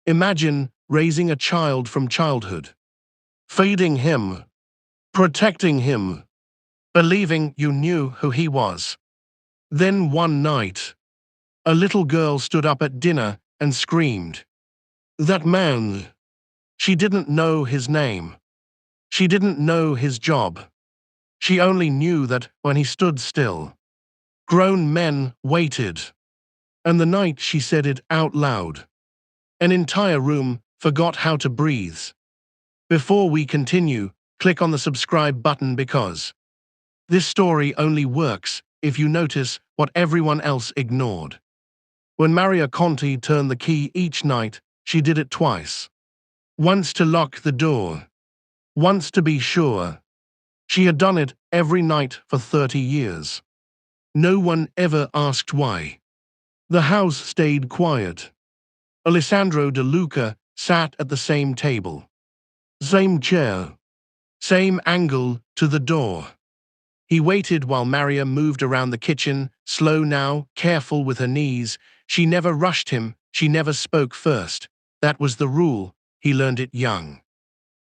Imagine raising a child from childhood, feeding him, protecting him, believing you knew who he was. Then one night, a little girl stood up at dinner and screamed, "That man!" She didn't know his name. She didn't know his job. She only knew that when he stood still, grown men waited. And the night she said it out loud, an entire room forgot how to breathe. Before we continue, click on the subscribe button because this story only works if you notice what everyone else ignored. When Maria Conti turned the key each night, she did it twice. Once to lock the door, once to be sure. She had done it every night for 30 years. No one ever asked why. The house stayed quiet. Alessandro De Luca sat at the same table. Same chair. Same angle to the door. He waited while Maria moved around the kitchen, slow now, careful with her knees. She never rushed him, she never spoke first. That was the rule. He learned it young.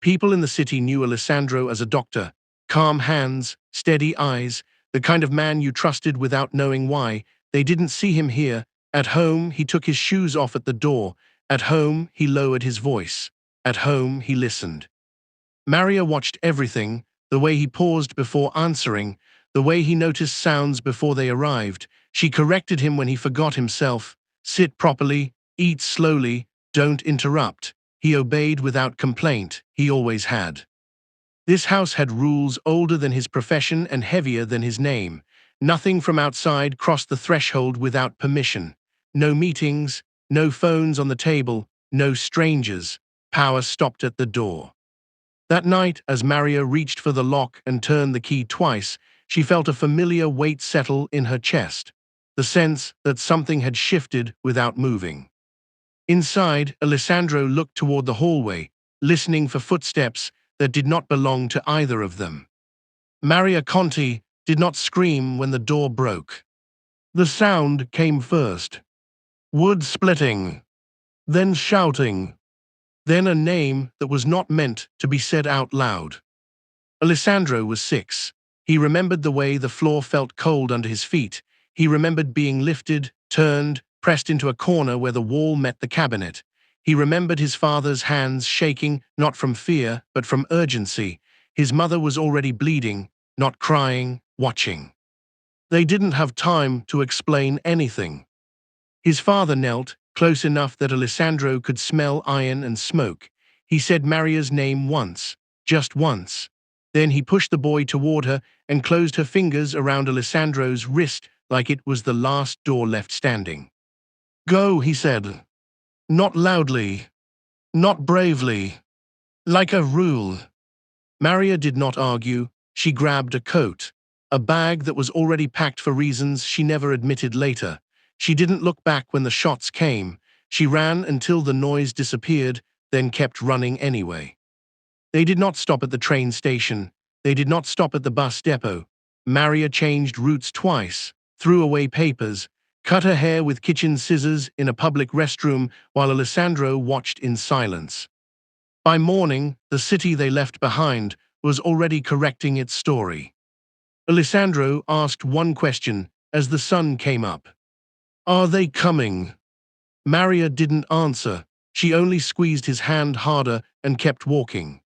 People in the city knew Alessandro as a doctor. Calm hands, steady eyes, the kind of man you trusted without knowing why. They didn't see him here. At home, he took his shoes off at the door. At home, he lowered his voice. At home, he listened. Maria watched everything, the way he paused before answering, the way he noticed sounds before they arrived. She corrected him when he forgot himself. Sit properly, eat slowly, don't interrupt. He obeyed without complaint. He always had. This house had rules older than his profession and heavier than his name. Nothing from outside crossed the threshold without permission. No meetings, no phones on the table, no strangers. Power stopped at the door. That night, as Maria reached for the lock and turned the key twice, she felt a familiar weight settle in her chest, the sense that something had shifted without moving. Inside, Alessandro looked toward the hallway, listening for footsteps that did not belong to either of them. Maria Conti did not scream when the door broke. The sound came first. Wood splitting, then shouting, then a name that was not meant to be said out loud. Alessandro was 6. He remembered the way the floor felt cold under his feet. He remembered being lifted, turned, pressed into a corner where the wall met the cabinet. He remembered his father's hands shaking, not from fear, but from urgency. His mother was already bleeding, not crying, watching. They didn't have time to explain anything. His father knelt, close enough that Alessandro could smell iron and smoke. He said Maria's name once, just once. Then he pushed the boy toward her and closed her fingers around Alessandro's wrist like it was the last door left standing. "Go," he said. Not loudly, not bravely, like a rule. Maria did not argue. She grabbed a coat, a bag that was already packed for reasons she never admitted later. She didn't look back when the shots came. She ran until the noise disappeared, then kept running anyway. They did not stop at the train station. They did not stop at the bus depot. Maria changed routes twice, threw away papers, cut her hair with kitchen scissors in a public restroom while Alessandro watched in silence. By morning, the city they left behind was already correcting its story. Alessandro asked one question as the sun came up. "Are they coming?" Maria didn't answer. She only squeezed his hand harder and kept walking.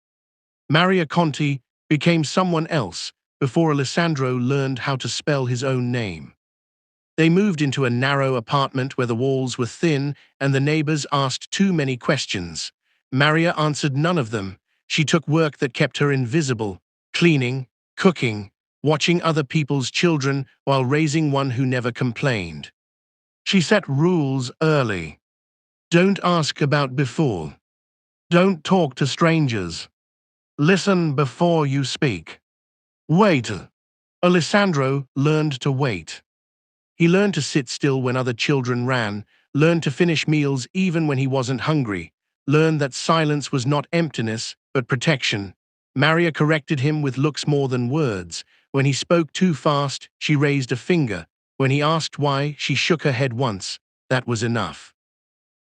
Maria Conti became someone else before Alessandro learned how to spell his own name. They moved into a narrow apartment where the walls were thin and the neighbors asked too many questions. Maria answered none of them. She took work that kept her invisible, cleaning, cooking, watching other people's children while raising one who never complained. She set rules early. Don't ask about before. Don't talk to strangers. Listen before you speak. Wait. Alessandro learned to wait. He learned to sit still when other children ran, learned to finish meals even when he wasn't hungry, learned that silence was not emptiness, but protection. Maria corrected him with looks more than words. When he spoke too fast, she raised a finger. When he asked why, she shook her head once. That was enough.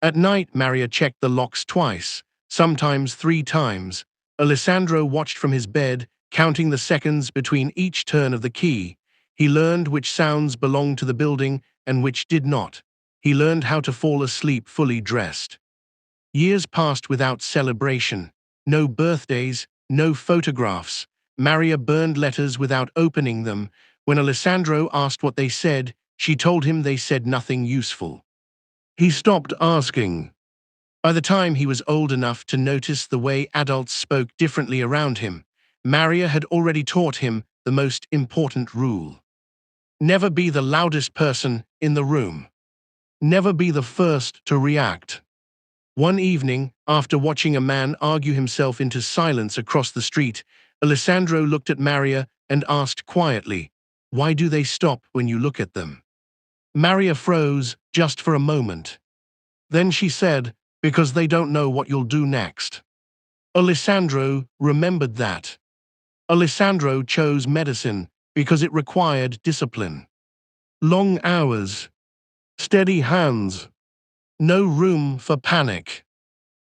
At night, Maria checked the locks twice, sometimes 3 times. Alessandro watched from his bed, counting the seconds between each turn of the key. He learned which sounds belonged to the building and which did not. He learned how to fall asleep fully dressed. Years passed without celebration. No birthdays, no photographs. Maria burned letters without opening them. When Alessandro asked what they said, she told him they said nothing useful. He stopped asking. By the time he was old enough to notice the way adults spoke differently around him, Maria had already taught him the most important rule. Never be the loudest person in the room. Never be the first to react. One evening, after watching a man argue himself into silence across the street, Alessandro looked at Maria and asked quietly, "Why do they stop when you look at them?" Maria froze just for a moment. Then she said, "Because they don't know what you'll do next." Alessandro remembered that. Alessandro chose medicine because it required discipline. Long hours, steady hands, no room for panic.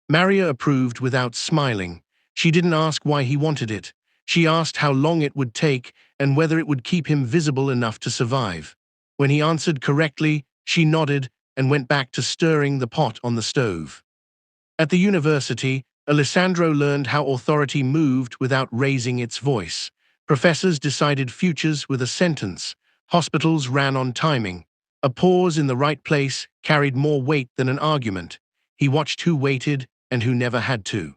Maria approved without smiling. She didn't ask why he wanted it. She asked how long it would take and whether it would keep him visible enough to survive. When he answered correctly, she nodded and went back to stirring the pot on the stove. At the university, Alessandro learned how authority moved without raising its voice. Professors decided futures with a sentence. Hospitals ran on timing. A pause in the right place carried more weight than an argument. He watched who waited and who never had to.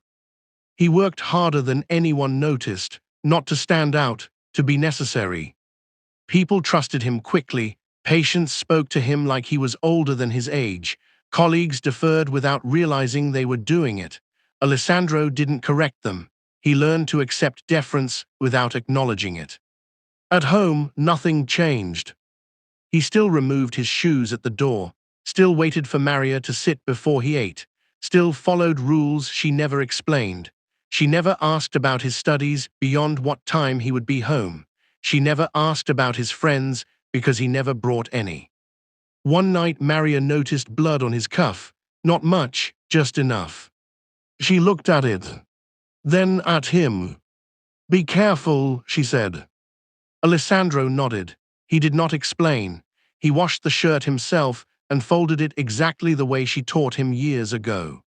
He worked harder than anyone noticed, not to stand out, to be necessary. People trusted him quickly. Patients spoke to him like he was older than his age. Colleagues deferred without realizing they were doing it. Alessandro didn't correct them. He learned to accept deference without acknowledging it. At home, nothing changed. He still removed his shoes at the door, still waited for Maria to sit before he ate, still followed rules she never explained. She never asked about his studies beyond what time he would be home. She never asked about his friends because he never brought any. One night, Maria noticed blood on his cuff. Not much, just enough. She looked at it, then at him. "Be careful," she said. Alessandro nodded. He did not explain. He washed the shirt himself and folded it exactly the way she taught him years ago.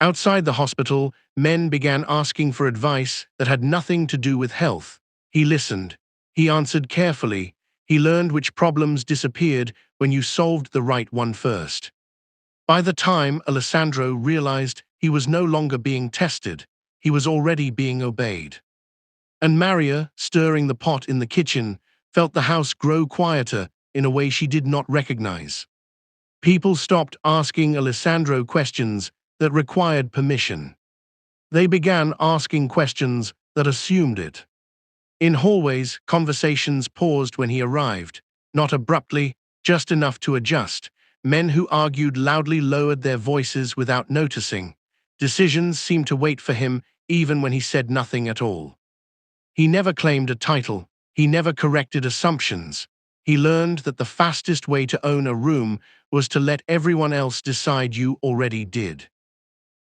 Outside the hospital, men began asking for advice that had nothing to do with health. He listened. He answered carefully. He learned which problems disappeared when you solved the right one first. By the time Alessandro realized he was no longer being tested, he was already being obeyed. And Maria, stirring the pot in the kitchen, felt the house grow quieter in a way she did not recognize. People stopped asking Alessandro questions that required permission. They began asking questions that assumed it. In hallways, conversations paused when he arrived, not abruptly, just enough to adjust. Men who argued loudly lowered their voices without noticing. Decisions seemed to wait for him even when he said nothing at all. He never claimed a title. He never corrected assumptions. He learned that the fastest way to own a room was to let everyone else decide you already did.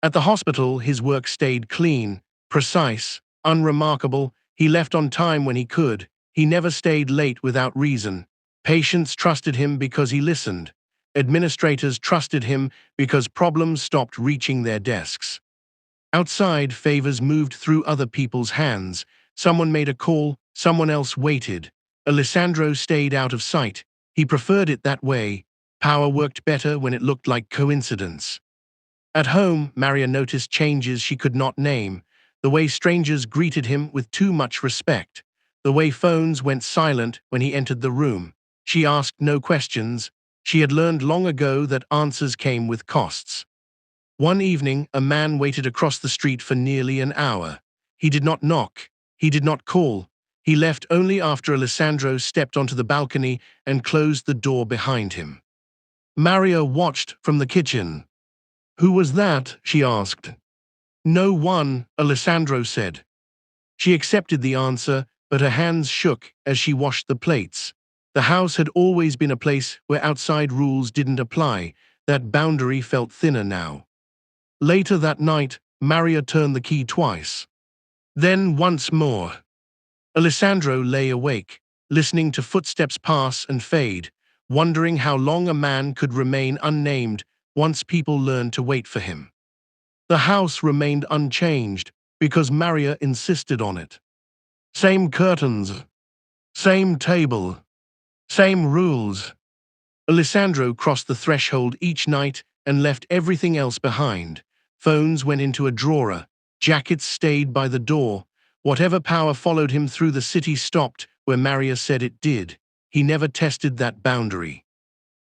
At the hospital, his work stayed clean, precise, unremarkable. He left on time when he could. He never stayed late without reason. Patients trusted him because he listened. Administrators trusted him because problems stopped reaching their desks. Outside, favors moved through other people's hands. Someone made a call, someone else waited. Alessandro stayed out of sight. He preferred it that way. Power worked better when it looked like coincidence. At home, Maria noticed changes she could not name. The way strangers greeted him with too much respect. The way phones went silent when he entered the room. She asked no questions. She had learned long ago that answers came with costs. One evening, a man waited across the street for nearly an hour. He did not knock. He did not call. He left only after Alessandro stepped onto the balcony and closed the door behind him. Maria watched from the kitchen. "Who was that?" she asked. "No one," Alessandro said. She accepted the answer, but her hands shook as she washed the plates. The house had always been a place where outside rules didn't apply. That boundary felt thinner now. Later that night, Maria turned the key twice. Then once more. Alessandro lay awake, listening to footsteps pass and fade, wondering how long a man could remain unnamed once people learned to wait for him. The house remained unchanged because Maria insisted on it. Same curtains, same table, same rules. Alessandro crossed the threshold each night and left everything else behind. Phones went into a drawer, jackets stayed by the door. Whatever power followed him through the city stopped where Maria said it did. He never tested that boundary.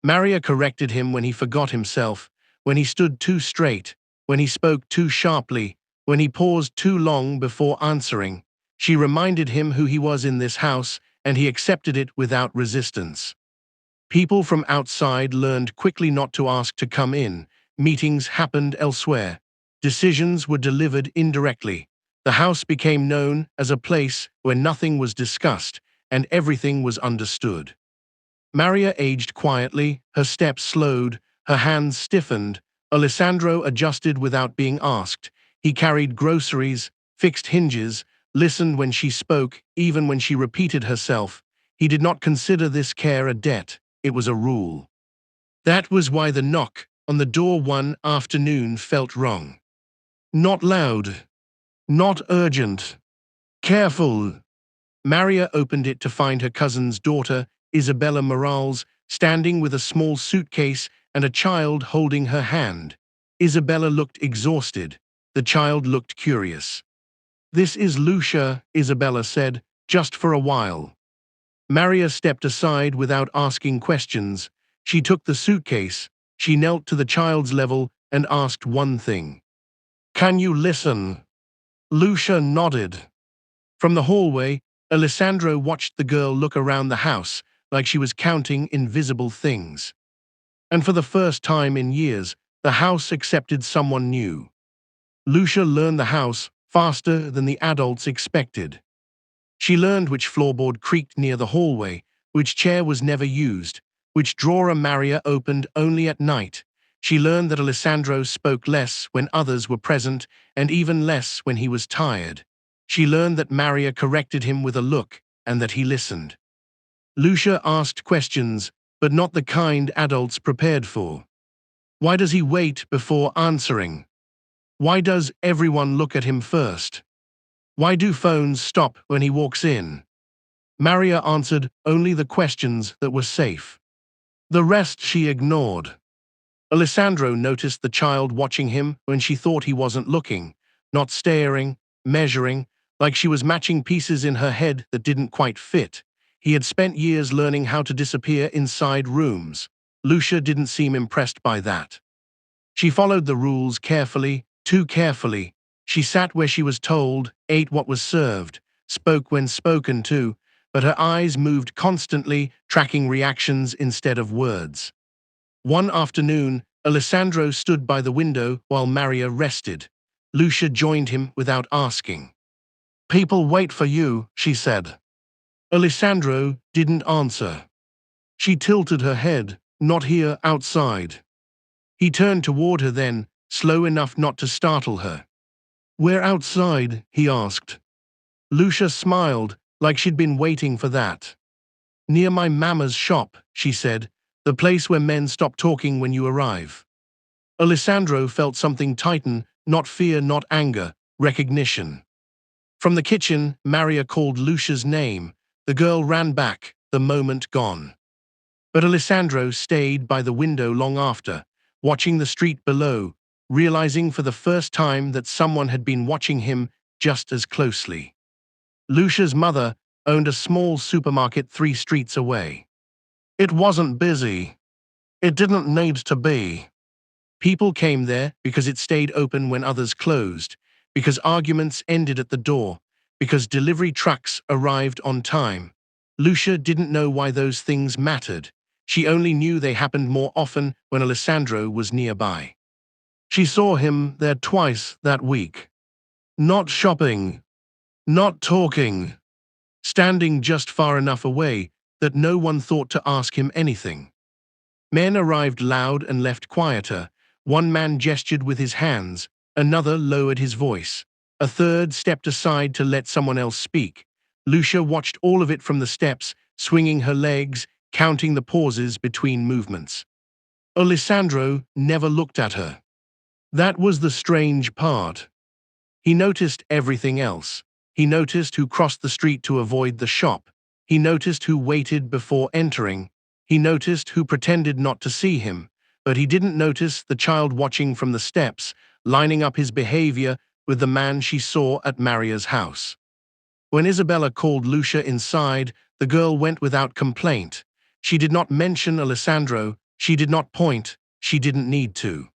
Maria corrected him when he forgot himself, when he stood too straight, when he spoke too sharply, when he paused too long before answering. She reminded him who he was in this house, and he accepted it without resistance. People from outside learned quickly not to ask to come in. Meetings happened elsewhere. Decisions were delivered indirectly. The house became known as a place where nothing was discussed and everything was understood. Maria aged quietly, her steps slowed, her hands stiffened. Alessandro adjusted without being asked. He carried groceries, fixed hinges, listened when she spoke, even when she repeated herself. He did not consider this care a debt. It was a rule. That was why the knock on the door one afternoon felt wrong. Not loud, not urgent, careful. Maria opened it to find her cousin's daughter, Isabella Morales, standing with a small suitcase and a child holding her hand. Isabella looked exhausted. The child looked curious. "This is Lucia," Isabella said, "just for a while." Maria stepped aside without asking questions. She took the suitcase. She knelt to the child's level and asked one thing. "Can you listen?" Lucia nodded. From the hallway, Alessandro watched the girl look around the house like she was counting invisible things. And for the first time in years, the house accepted someone new. Lucia learned the house faster than the adults expected. She learned which floorboard creaked near the hallway, which chair was never used, which drawer Maria opened only at night. She learned that Alessandro spoke less when others were present, and even less when he was tired. She learned that Maria corrected him with a look, and that he listened. Lucia asked questions, but not the kind adults prepared for. Why does he wait before answering? Why does everyone look at him first? Why do phones stop when he walks in? Maria answered only the questions that were safe. The rest she ignored. Alessandro noticed the child watching him when she thought he wasn't looking, not staring, measuring, like she was matching pieces in her head that didn't quite fit. He had spent years learning how to disappear inside rooms. Lucia didn't seem impressed by that. She followed the rules carefully, too carefully. She sat where she was told, ate what was served, spoke when spoken to, but her eyes moved constantly, tracking reactions instead of words. One afternoon, Alessandro stood by the window while Maria rested. Lucia joined him without asking. "People wait for you," she said. Alessandro didn't answer. She tilted her head, "Not here, outside." He turned toward her then, slow enough not to startle her. "Where outside?" he asked. Lucia smiled, like she'd been waiting for that. "Near my mama's shop," she said, "the place where men stop talking when you arrive." Alessandro felt something tighten, not fear, not anger, recognition. From the kitchen, Maria called Lucia's name. The girl ran back, the moment gone. But Alessandro stayed by the window long after, watching the street below, realizing for the first time that someone had been watching him just as closely. Lucia's mother owned a small supermarket 3 streets away. It wasn't busy. It didn't need to be. People came there because it stayed open when others closed, because arguments ended at the door, because delivery trucks arrived on time. Lucia didn't know why those things mattered. She only knew they happened more often when Alessandro was nearby. She saw him there twice that week. Not shopping, not talking, standing just far enough away that no one thought to ask him anything. Men arrived loud and left quieter. One man gestured with his hands, another lowered his voice. A third stepped aside to let someone else speak. Lucia watched all of it from the steps, swinging her legs, counting the pauses between movements. Alessandro never looked at her. That was the strange part. He noticed everything else. He noticed who crossed the street to avoid the shop. He noticed who waited before entering. He noticed who pretended not to see him. But he didn't notice the child watching from the steps, lining up his behavior with the man she saw at Maria's house. When Isabella called Lucia inside, the girl went without complaint. She did not mention Alessandro. She did not point. She didn't need to.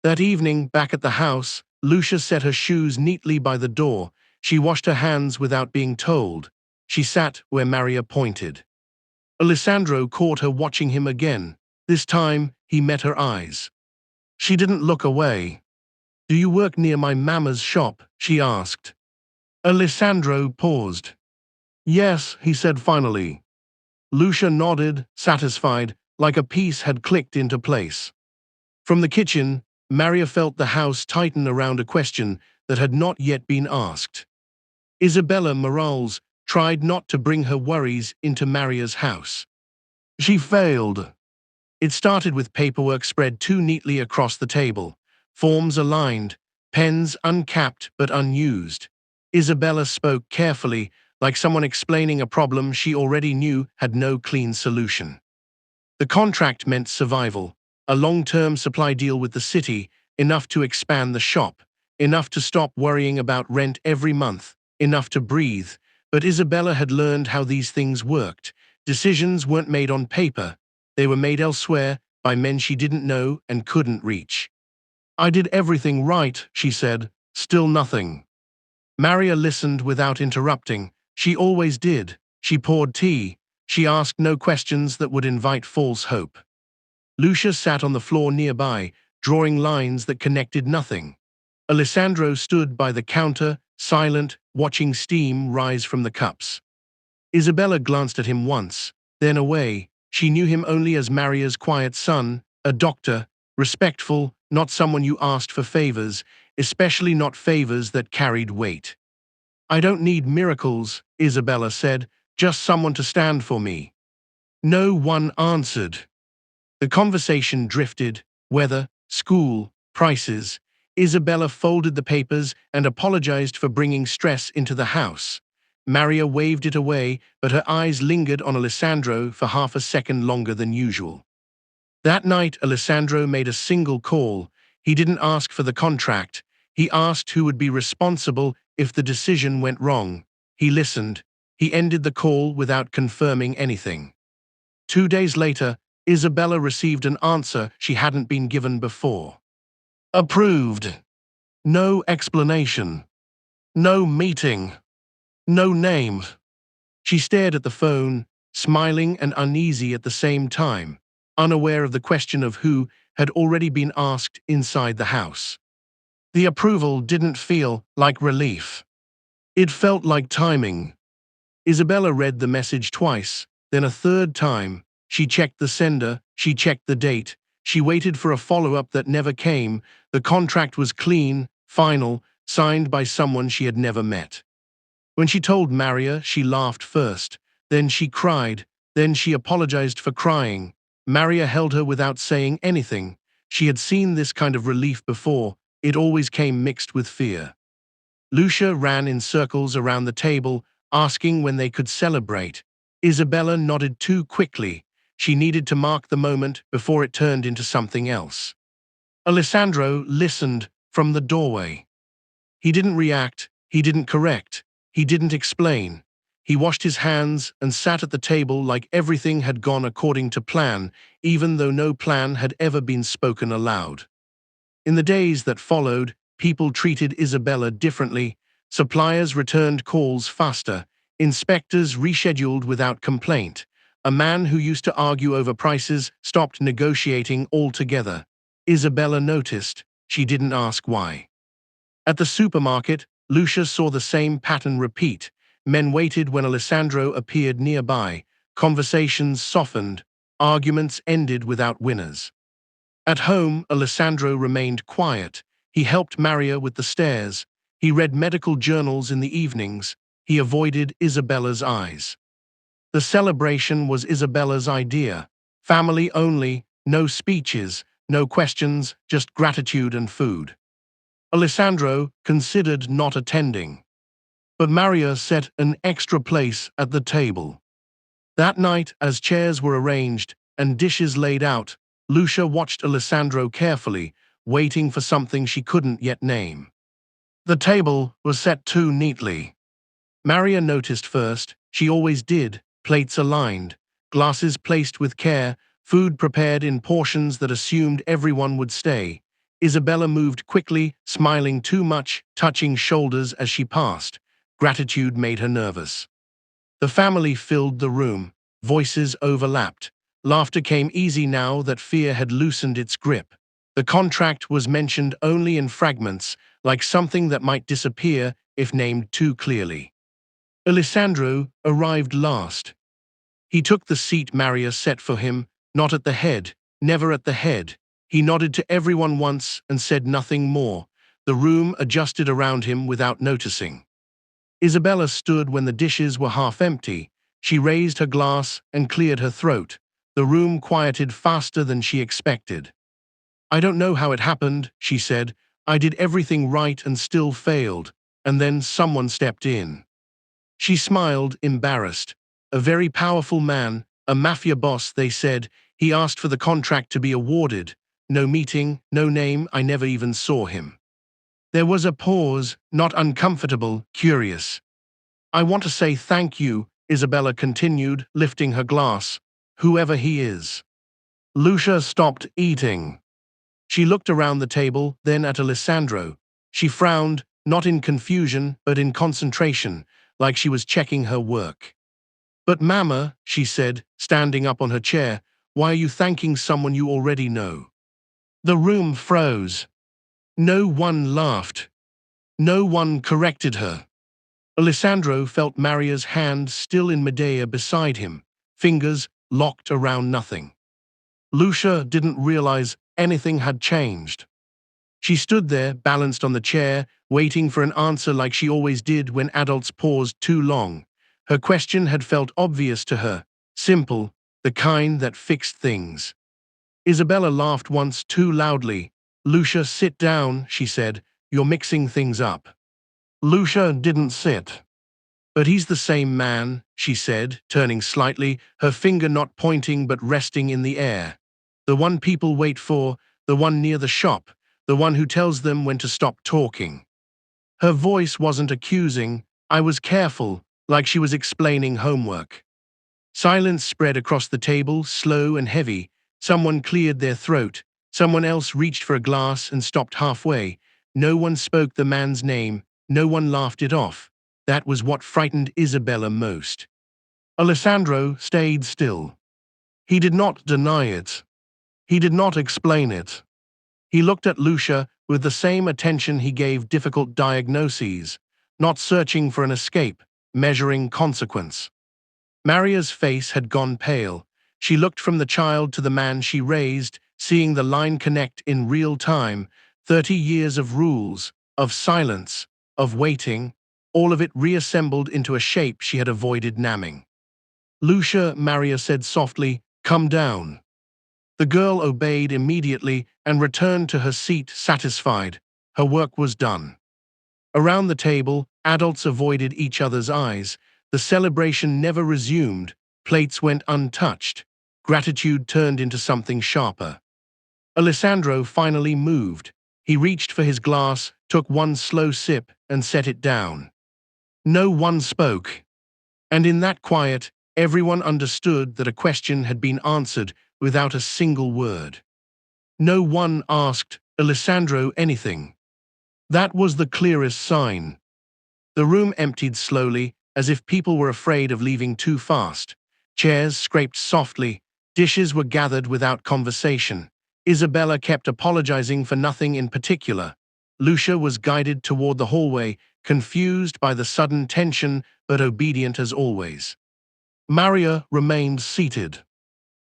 That evening, back at the house, Lucia set her shoes neatly by the door. She washed her hands without being told. She sat where Maria pointed. Alessandro caught her watching him again. This time, he met her eyes. She didn't look away. "Do you work near my mamma's shop?" she asked. Alessandro paused. "Yes," he said finally. Lucia nodded, satisfied, like a piece had clicked into place. From the kitchen, Maria felt the house tighten around a question that had not yet been asked. Isabella Morales tried not to bring her worries into Maria's house. She failed. It started with paperwork spread too neatly across the table, forms aligned, pens uncapped but unused. Isabella spoke carefully, like someone explaining a problem she already knew had no clean solution. The contract meant survival, a long-term supply deal with the city, enough to expand the shop, enough to stop worrying about rent every month, enough to breathe. But Isabella had learned how these things worked. Decisions weren't made on paper. They were made elsewhere, by men she didn't know and couldn't reach. "I did everything right," she said, "still nothing." Maria listened without interrupting. She always did. She poured tea. She asked no questions that would invite false hope. Lucia sat on the floor nearby, drawing lines that connected nothing. Alessandro stood by the counter, silent, watching steam rise from the cups. Isabella glanced at him once, then away. She knew him only as Maria's quiet son, a doctor, respectful, not someone you asked for favors, especially not favors that carried weight. "I don't need miracles," Isabella said, "just someone to stand for me." No one answered. The conversation drifted: weather, school, prices. Isabella folded the papers and apologized for bringing stress into the house. Maria waved it away, but her eyes lingered on Alessandro for half a second longer than usual. That night, Alessandro made a single call. He didn't ask for the contract. He asked who would be responsible if the decision went wrong. He listened. He ended the call without confirming anything. 2 days later, Isabella received an answer she hadn't been given before. Approved. No explanation. No meeting. No name. She stared at the phone, smiling and uneasy at the same time, unaware of the question of who had already been asked inside the house. The approval didn't feel like relief. It felt like timing. Isabella read the message twice, then a third time. She checked the sender, she checked the date, she waited for a follow-up that never came. The contract was clean, final, signed by someone she had never met. When she told Maria, she laughed first, then she cried, then she apologized for crying. Maria held her without saying anything. She had seen this kind of relief before. It always came mixed with fear. Lucia ran in circles around the table, asking when they could celebrate. Isabella nodded too quickly. She needed to mark the moment before it turned into something else. Alessandro listened from the doorway. He didn't react, he didn't correct, he didn't explain. He washed his hands and sat at the table like everything had gone according to plan, even though no plan had ever been spoken aloud. In the days that followed, people treated Isabella differently. Suppliers returned calls faster. Inspectors rescheduled without complaint. A man who used to argue over prices stopped negotiating altogether. Isabella noticed. She didn't ask why. At the supermarket, Lucia saw the same pattern repeat. Men waited when Alessandro appeared nearby. Conversations softened. Arguments ended without winners. At home, Alessandro remained quiet. He helped Maria with the stairs. He read medical journals in the evenings. He avoided Isabella's eyes. The celebration was Isabella's idea. Family only, no speeches, no questions, just gratitude and food. Alessandro considered not attending, but Maria set an extra place at the table. That night, as chairs were arranged and dishes laid out, Lucia watched Alessandro carefully, waiting for something she couldn't yet name. The table was set too neatly. Maria noticed first, she always did, plates aligned, glasses placed with care, food prepared in portions that assumed everyone would stay. Isabella moved quickly, smiling too much, touching shoulders as she passed. Gratitude made her nervous. The family filled the room. Voices overlapped. Laughter came easy now that fear had loosened its grip. The contract was mentioned only in fragments, like something that might disappear if named too clearly. Alessandro arrived last. He took the seat Maria set for him, not at the head, never at the head. He nodded to everyone once and said nothing more. The room adjusted around him without noticing. Isabella stood when the dishes were half empty. She raised her glass and cleared her throat. The room quieted faster than she expected. "I don't know how it happened," she said. "I did everything right and still failed." And then someone stepped in. She smiled, embarrassed. A very powerful man, a mafia boss, they said. He asked for the contract to be awarded. No meeting, no name, I never even saw him. There was a pause, not uncomfortable, curious. "I want to say thank you," Isabella continued, lifting her glass. "Whoever he is." Lucia stopped eating. She looked around the table, then at Alessandro. She frowned, not in confusion, but in concentration, like she was checking her work. "But Mama," she said, standing up on her chair, "why are you thanking someone you already know?" The room froze. No one laughed. No one corrected her. Alessandro felt Maria's hand still in Medea beside him, fingers locked around nothing. Lucia didn't realize anything had changed. She stood there, balanced on the chair, waiting for an answer like she always did when adults paused too long. Her question had felt obvious to her, simple, the kind that fixed things. Isabella laughed once too loudly. "Lucia, sit down," she said. "You're mixing things up." Lucia didn't sit. "But he's the same man," she said, turning slightly, her finger not pointing but resting in the air. "The one people wait for, the one near the shop, the one who tells them when to stop talking." Her voice wasn't accusing. I was careful, like she was explaining homework. Silence spread across the table, slow and heavy. Someone cleared their throat. Someone else reached for a glass and stopped halfway. No one spoke the man's name. No one laughed it off. That was what frightened Isabella most. Alessandro stayed still. He did not deny it. He did not explain it. He looked at Lucia with the same attention he gave difficult diagnoses, not searching for an escape, measuring consequence. Maria's face had gone pale. She looked from the child to the man she raised, seeing the line connect in real time. 30 years of rules, of silence, of waiting, all of it reassembled into a shape she had avoided naming. "Lucia," Maria said softly, "come down." The girl obeyed immediately and returned to her seat satisfied. Her work was done. Around the table, adults avoided each other's eyes. The celebration never resumed. Plates went untouched. Gratitude turned into something sharper. Alessandro finally moved. He reached for his glass, took one slow sip, and set it down. No one spoke. And in that quiet, everyone understood that a question had been answered without a single word. No one asked Alessandro anything. That was the clearest sign. The room emptied slowly, as if people were afraid of leaving too fast. Chairs scraped softly. Dishes were gathered without conversation. Isabella kept apologizing for nothing in particular. Lucia was guided toward the hallway, confused by the sudden tension but obedient as always. Maria remained seated.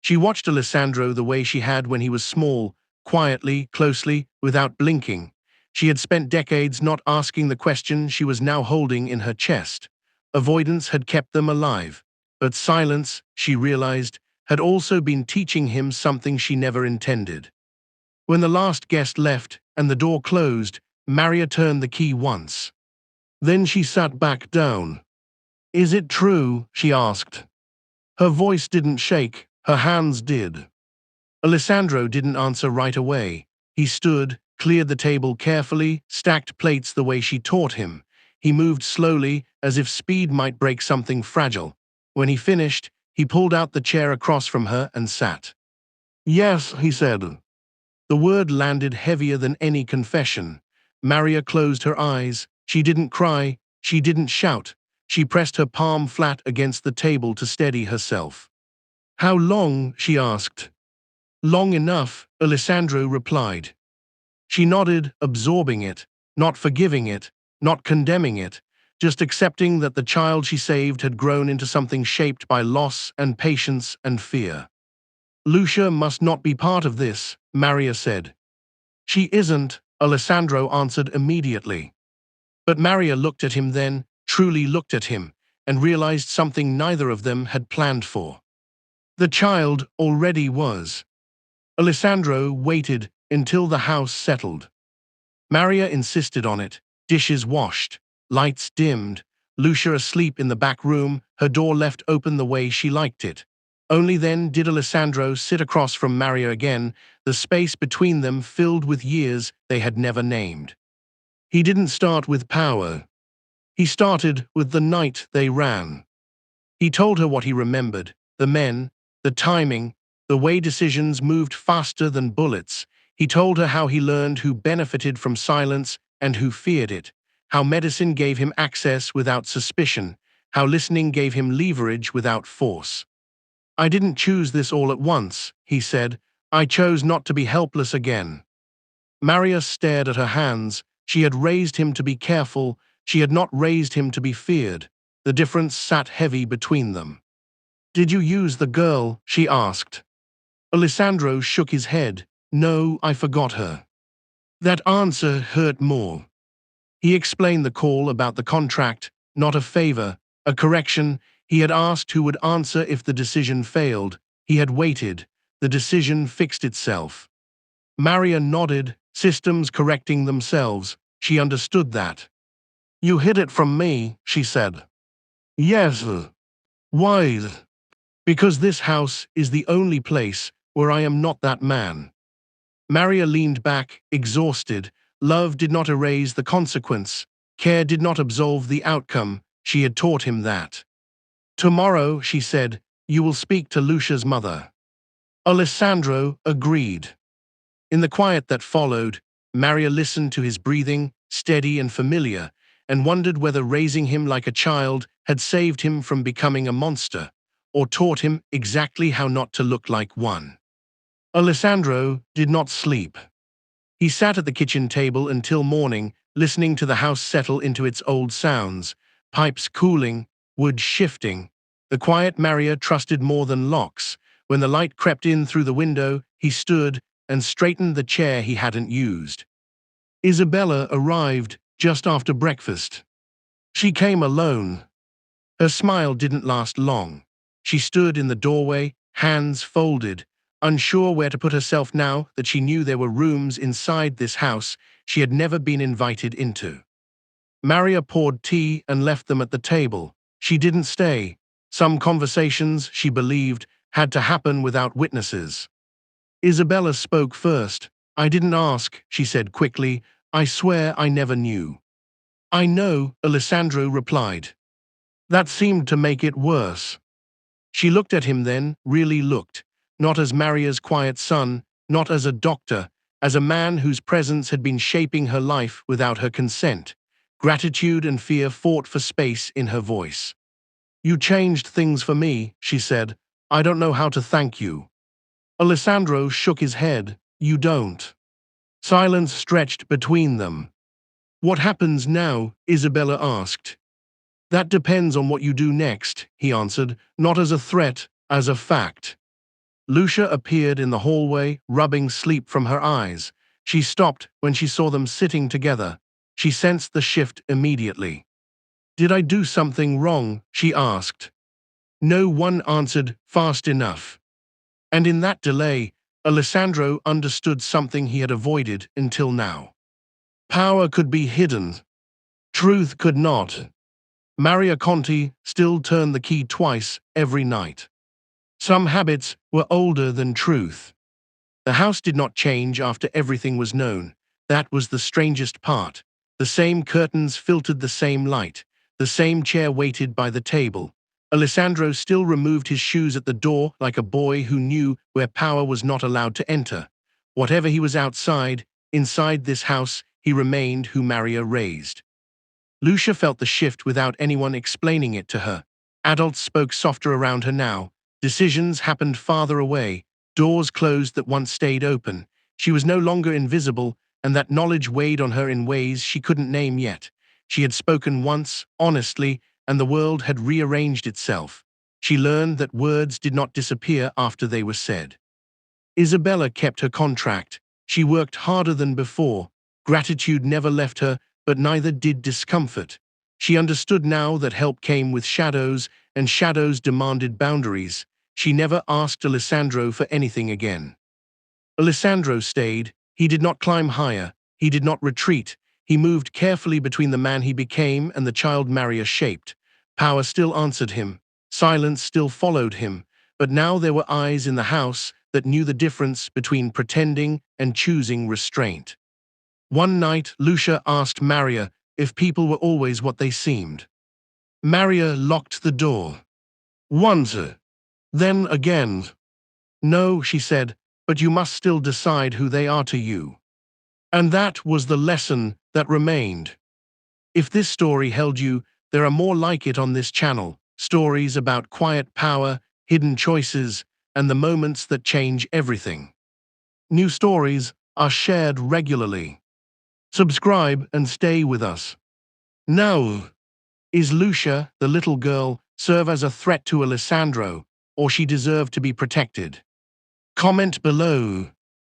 She watched Alessandro the way she had when he was small, quietly, closely, without blinking. She had spent decades not asking the question she was now holding in her chest. Avoidance had kept them alive, but silence, she realized, had also been teaching him something she never intended. When the last guest left and the door closed, Maria turned the key once. Then she sat back down. "Is it true?" she asked. Her voice didn't shake, her hands did. Alessandro didn't answer right away. He stood, cleared the table carefully, stacked plates the way she taught him. He moved slowly, as if speed might break something fragile. When he finished, he pulled out the chair across from her and sat. "Yes," he said. The word landed heavier than any confession. Maria closed her eyes. She didn't cry. She didn't shout. She pressed her palm flat against the table to steady herself. "How long?" she asked. "Long enough," Alessandro replied. She nodded, absorbing it, not forgiving it, not condemning it, just accepting that the child she saved had grown into something shaped by loss and patience and fear. "Lucia must not be part of this," Maria said. "She isn't," Alessandro answered immediately. But Maria looked at him then, truly looked at him, and realized something neither of them had planned for. The child already was. Alessandro waited until the house settled. Maria insisted on it, dishes washed, lights dimmed, Lucia asleep in the back room, her door left open the way she liked it. Only then did Alessandro sit across from Maria again, the space between them filled with years they had never named. He didn't start with power. He started with the night they ran. He told her what he remembered, the men, the timing, the way decisions moved faster than bullets. He told her how he learned who benefited from silence and who feared it, how medicine gave him access without suspicion, how listening gave him leverage without force. "I didn't choose this all at once," he said. "I chose not to be helpless again." Maria stared at her hands. She had raised him to be careful. She had not raised him to be feared. The difference sat heavy between them. "Did you use the girl?" she asked. Alessandro shook his head. "No, I forgot her." That answer hurt more. He explained the call about the contract, not a favor, a correction. He had asked who would answer if the decision failed. He had waited. The decision fixed itself. Maria nodded, systems correcting themselves. She understood that. "You hid it from me," she said. "Yes. Why?" "Because this house is the only place where I am not that man." Maria leaned back, exhausted. Love did not erase the consequence. Care did not absolve the outcome. She had taught him that. "Tomorrow," she said, "you will speak to Lucia's mother." Alessandro agreed. In the quiet that followed, Maria listened to his breathing, steady and familiar, and wondered whether raising him like a child had saved him from becoming a monster, or taught him exactly how not to look like one. Alessandro did not sleep. He sat at the kitchen table until morning, listening to the house settle into its old sounds, pipes cooling, wood shifting. The quiet Maria trusted more than locks. When the light crept in through the window, he stood and straightened the chair he hadn't used. Isabella arrived just after breakfast. She came alone. Her smile didn't last long. She stood in the doorway, hands folded, unsure where to put herself now that she knew there were rooms inside this house she had never been invited into. Maria poured tea and left them at the table. She didn't stay. Some conversations, she believed, had to happen without witnesses. Isabella spoke first. "I didn't ask," she said quickly. "I swear I never knew." "I know," Alessandro replied. That seemed to make it worse. She looked at him then, really looked, not as Maria's quiet son, not as a doctor, as a man whose presence had been shaping her life without her consent. Gratitude and fear fought for space in her voice. "You changed things for me," she said. "I don't know how to thank you." Alessandro shook his head. "You don't." Silence stretched between them. "What happens now?" Isabella asked. "That depends on what you do next," he answered, not as a threat, as a fact. Lucia appeared in the hallway, rubbing sleep from her eyes. She stopped when she saw them sitting together. She sensed the shift immediately. "Did I do something wrong?" she asked. No one answered fast enough. And in that delay, Alessandro understood something he had avoided until now. Power could be hidden. Truth could not. Maria Conti still turned the key twice every night. Some habits were older than truth. The house did not change after everything was known. That was the strangest part. The same curtains filtered the same light. The same chair waited by the table. Alessandro still removed his shoes at the door like a boy who knew where power was not allowed to enter. Whatever he was outside, inside this house, he remained who Maria raised. Lucia felt the shift without anyone explaining it to her. Adults spoke softer around her now. Decisions happened farther away. Doors closed that once stayed open. She was no longer invisible, and that knowledge weighed on her in ways she couldn't name yet. She had spoken once, honestly, and the world had rearranged itself. She learned that words did not disappear after they were said. Isabella kept her contract. She worked harder than before. Gratitude never left her, but neither did discomfort. She understood now that help came with shadows, and shadows demanded boundaries. She never asked Alessandro for anything again. Alessandro stayed. He did not climb higher. He did not retreat. He moved carefully between the man he became and the child Maria shaped. Power still answered him. Silence still followed him. But now there were eyes in the house that knew the difference between pretending and choosing restraint. One night, Lucia asked Maria if people were always what they seemed. Maria locked the door. Once, then again. "No," she said, "but you must still decide who they are to you." And that was the lesson that remained. If this story held you, there are more like it on this channel. Stories about quiet power, hidden choices, and the moments that change everything. New stories are shared regularly. Subscribe and stay with us. Now, is Lucia, the little girl, serve as a threat to Alessandro, or she deserve to be protected? Comment below.